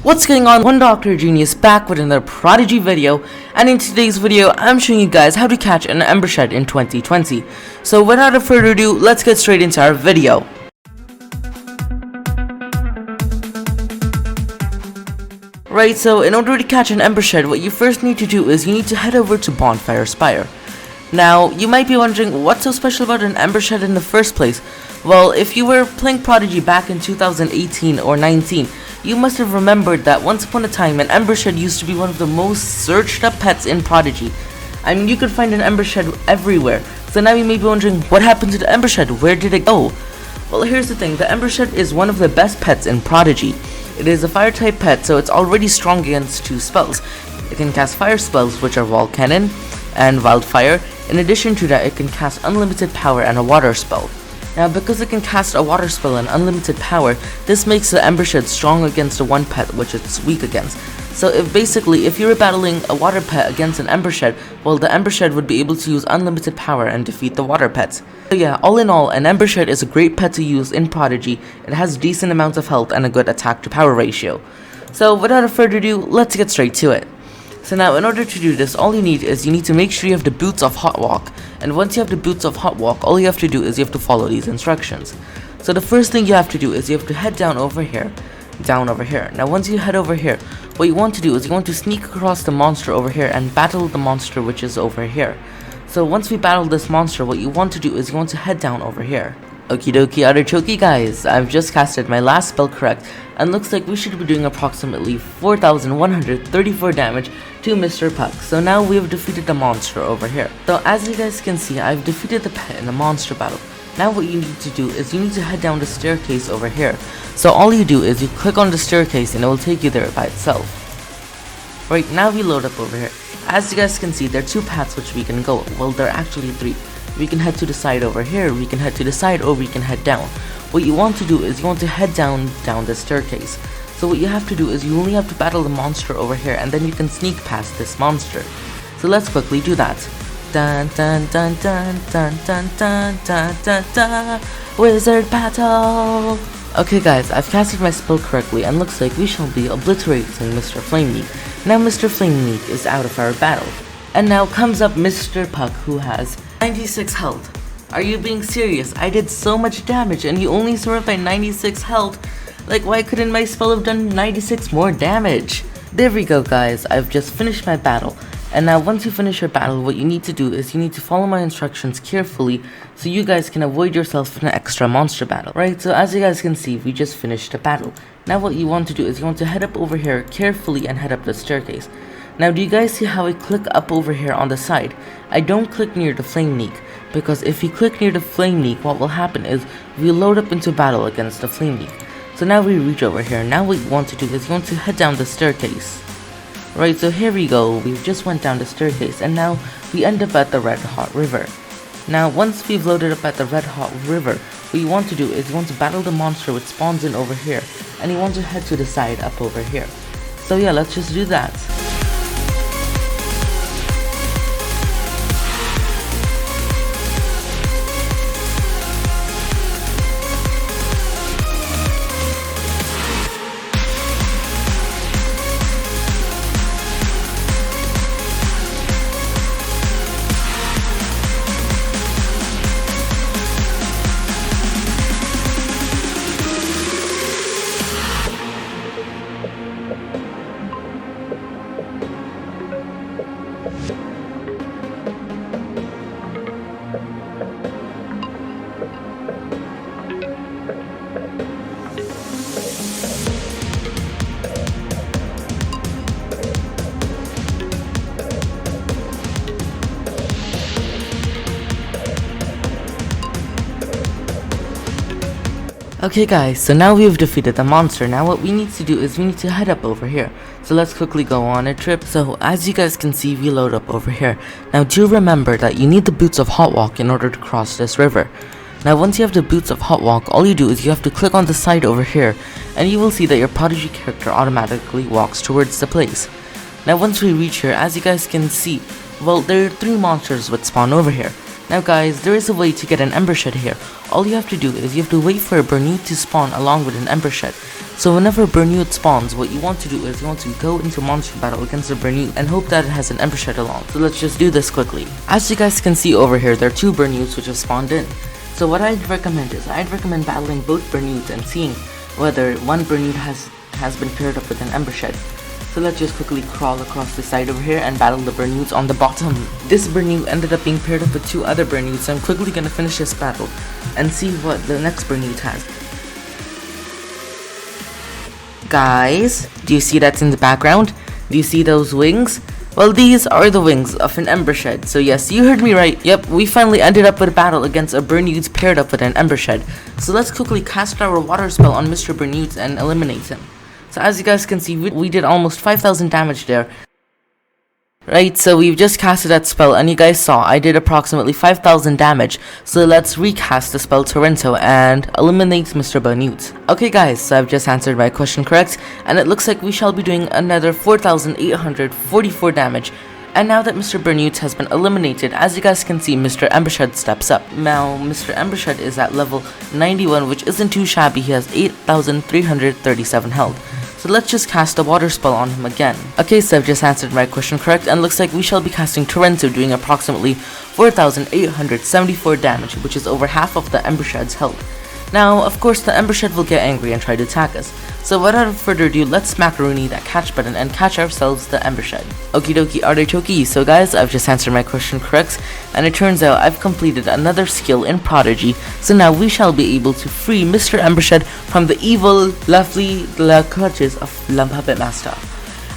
What's going on? One Dr. Genius back with another Prodigy video, and in today's video I'm showing you guys how to catch an Ember Shed in 2020. So without further ado, let's get straight into our video. Right, so in order to catch an Ember Shed, what you first need to do is you need to head over to Bonfire Spire. Now, you might be wondering what's so special about an Ember Shed in the first place. Well, if you were playing Prodigy back in 2018 or 19, you must have remembered that once upon a time an Ember Shed used to be one of the most searched up pets in Prodigy. I mean, you could find an Ember Shed everywhere. So now you may be wondering, what happened to the Ember Shed? Where did it go? Well, here's the thing, the Ember Shed is one of the best pets in Prodigy. It is a fire type pet, so it's already strong against two spells. It can cast fire spells, which are Wall Cannon and Wildfire. In addition to that, it can cast unlimited power and a water spell. Now, because it can cast a water spell and unlimited power, this makes the Ember Shed strong against the one pet which it's weak against. So if you were battling a water pet against an Ember Shed, well, the Ember Shed would be able to use unlimited power and defeat the water pets. So yeah, all in all, an Ember Shed is a great pet to use in Prodigy. It has decent amounts of health and a good attack to power ratio. So without further ado, let's get straight to it. So now, in order to do this, all you need to make sure you have the boots of Hot Walk. And once you have the boots of Hot Walk, all you have to do is you have to follow these instructions. So the first thing you have to do is you have to head down over here. Now once you head over here, what you want to do is you want to sneak across the monster over here and battle the monster which is over here. So once we battle this monster, what you want to do is you want to head down over here. Okie dokie artichoke guys, I've just casted my last spell correct, and looks like we should be doing approximately 4,134 damage to Mr. Puck. So now we have defeated the monster over here. So as you guys can see, I've defeated the pet in the monster battle. Now what you need to do is you need to head down the staircase over here. So all you do is you click on the staircase and it will take you there by itself. Right, now we load up over here. As you guys can see, there are two paths which we can go. Well, there are actually three. We can head to the side over here, we can head to the side, or we can head down. What you want to do is you want to head down the staircase. So what you have to do is you only have to battle the monster over here, and then you can sneak past this monster. So let's quickly do that. Dun dun dun dun dun dun dun dun dun dun. Wizard battle! Okay guys, I've casted my spell correctly, and looks like we shall be obliterating Mr. Flameneek. Now Mr. Flameneek is out of our battle. And now comes up Mr. Puck, who has 96 health. Are you being serious? I did so much damage and you only survived by 96 health. Like, why couldn't my spell have done 96 more damage? There we go guys, I've just finished my battle. And now once you finish your battle, what you need to do is you need to follow my instructions carefully so you guys can avoid yourself in an extra monster battle. Right, so as you guys can see, we just finished the battle. Now what you want to do is you want to head up over here carefully and head up the staircase. Now, do you guys see how I click up over here on the side? I don't click near the Flameneek, because if you click near the Flameneek, what will happen is we load up into battle against the Flameneek. So now we reach over here. Now what you want to do is you want to head down the staircase. Right, so here we go. We just went down the staircase, and now we end up at the Red Hot River. Now, once we've loaded up at the Red Hot River, what you want to do is you want to battle the monster which spawns in over here, and you want to head to the side up over here. So yeah, let's just do that. Okay guys, so now we've defeated the monster. Now what we need to do is we need to head up over here. So let's quickly go on a trip. So as you guys can see, we load up over here. Now do remember that you need the boots of Hot Walk in order to cross this river. Now once you have the boots of Hot Walk, all you do is you have to click on the side over here, and you will see that your Prodigy character automatically walks towards the place. Now once we reach here, as you guys can see, well, there are three monsters that spawn over here. Now guys, there is a way to get an Ember Shed here. All you have to do is you have to wait for a Burnite to spawn along with an Ember Shed. So whenever a Burnute spawns, what you want to do is you want to go into monster battle against a Burnute and hope that it has an Ember Shed along. So let's just do this quickly. As you guys can see over here, there are 2 Burnutes which have spawned in. So what I'd recommend is, I'd recommend battling both Burnutes and seeing whether one Burnute has been paired up with an Ember Shed. So let's just quickly crawl across the side over here and battle the Burnutes on the bottom. This Burnute ended up being paired up with 2 other Burnutes, so I'm quickly gonna finish this battle and see what the next Burnute has. Guys, do you see that's in the background? Do you see those wings? Well, these are the wings of an Ember Shed. So yes, you heard me right. Yep, we finally ended up with a battle against a Burnute paired up with an Ember Shed. So let's quickly cast our water spell on Mr. Burnute and eliminate him. So as you guys can see, we did almost 5,000 damage there. Right, so we've just casted that spell, and you guys saw I did approximately 5,000 damage. So let's recast the spell Torrento and eliminate Mr. Burnute. Okay guys, so I've just answered my question correct, and it looks like we shall be doing another 4,844 damage. And now that Mr. Burnute has been eliminated, as you guys can see, Mr. Embershed steps up. Now, Mr. Embershed is at level 91, which isn't too shabby. He has 8,337 health. So let's just cast a water spell on him again. Okay, so I've just answered my question correct, and looks like we shall be casting Torrento, doing approximately 4,874 damage, which is over half of the Embershed's health. Now, of course, the Embershed will get angry and try to attack us. So without further ado, let's macaroni that catch button and catch ourselves the Embershed. Okie dokie artichoke. So guys, I've just answered my question correct, and it turns out I've completed another skill in Prodigy. So now we shall be able to free Mr. Embershed from the evil, lovely clutches of Puppet Master.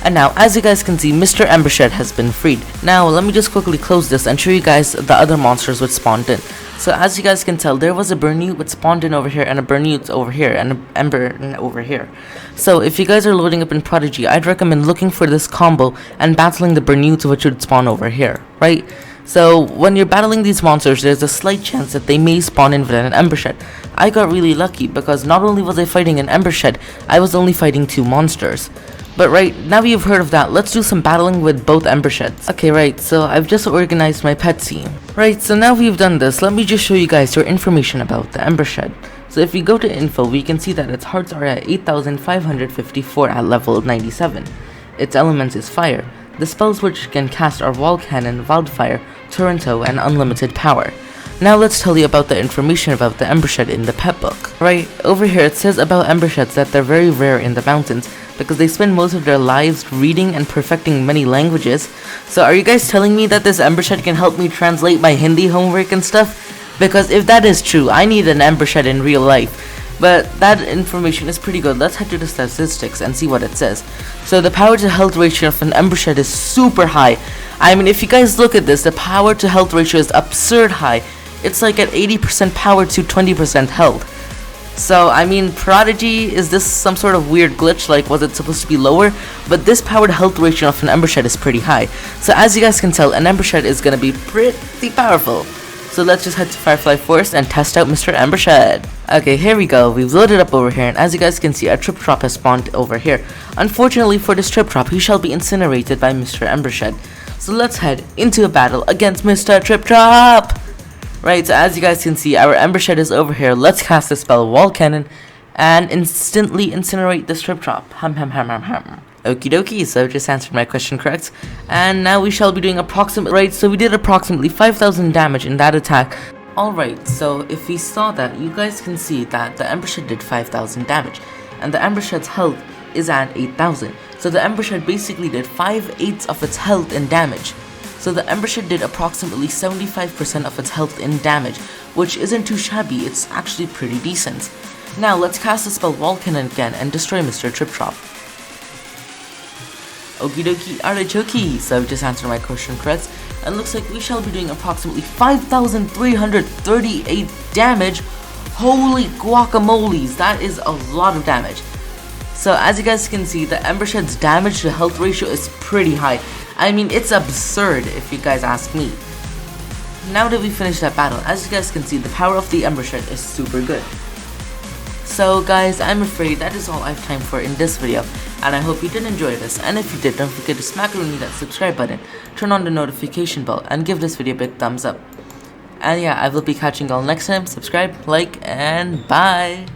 And now, as you guys can see, Mr. Embershed has been freed. Now, let me just quickly close this and show you guys the other monsters which spawned in. So as you guys can tell, there was a Burnute which spawned in over here, and a Burnute over here, and an Ember over here. So if you guys are loading up in Prodigy, I'd recommend looking for this combo and battling the Burnute which would spawn over here, right? So when you're battling these monsters, there's a slight chance that they may spawn in with an Ember Shed. I got really lucky because not only was I fighting an Ember Shed, I was only fighting 2 monsters. But right, now you've heard of that, let's do some battling with both Ember Sheds. Okay, right, so I've just organized my pet scene. Right, so now we've done this, let me just show you guys your information about the Ember Shed. So if we go to info, we can see that its hearts are at 8,554 at level 97. Its elements is fire. The spells which it can cast are Wall Cannon, Wildfire, Torrento, and Unlimited Power. Now let's tell you about the information about the Ember Shed in the pet book. Right, over here it says about Ember Sheds that they're very rare in the mountains because they spend most of their lives reading and perfecting many languages. So are you guys telling me that this Ember Shed can help me translate my Hindi homework and stuff? Because if that is true, I need an Ember Shed in real life. But that information is pretty good. Let's head to the statistics and see what it says. So the power to health ratio of an Ember Shed is super high. I mean, if you guys look at this, the power to health ratio is absurd high. It's like at 80% power to 20% health. So, I mean, Prodigy, is this some sort of weird glitch? Like, was it supposed to be lower? But this power to health ratio of an Ember Shed is pretty high. So, as you guys can tell, an Ember Shed is gonna be pretty powerful. So, let's just head to Firefly Forest and test out Mr. Ember Shed. Okay, here we go. We've loaded up over here, and as you guys can see, a Trip Drop has spawned over here. Unfortunately for this Trip Drop, he shall be incinerated by Mr. Ember Shed. So, let's head into a battle against Mr. Trip Drop! Right, so as you guys can see, our Ember Shed is over here. Let's cast the spell Wall Cannon and instantly incinerate this Trip Drop. Hum. Okie dokie, so I've just answered my question correct. And now we shall be doing approximately, right, so we did approximately 5,000 damage in that attack. Alright, so if we saw that, you guys can see that the Ember Shed did 5,000 damage. And the Ember Shed's health is at 8,000. So the Ember Shed basically did 5/8 of its health in damage. So the Ember Shed did approximately 75% of its health in damage, which isn't too shabby, it's actually pretty decent. Now let's cast the spell Wall Cannon again and destroy Mr. Trip Drop. Okie dokie artichoke, so I've just answered my question correct, and looks like we shall be doing approximately 5,338 damage. Holy guacamoles, that is a lot of damage. So as you guys can see, the Ember Shed's damage to health ratio is pretty high. I mean, it's absurd if you guys ask me. Now that we finished that battle, as you guys can see, the power of the Ember Shed is super good. So guys, I'm afraid that is all I have time for in this video, and I hope you did enjoy this, and if you did, don't forget to smack that subscribe button, turn on the notification bell, and give this video a big thumbs up. And yeah, I will be catching y'all next time. Subscribe, like, and bye!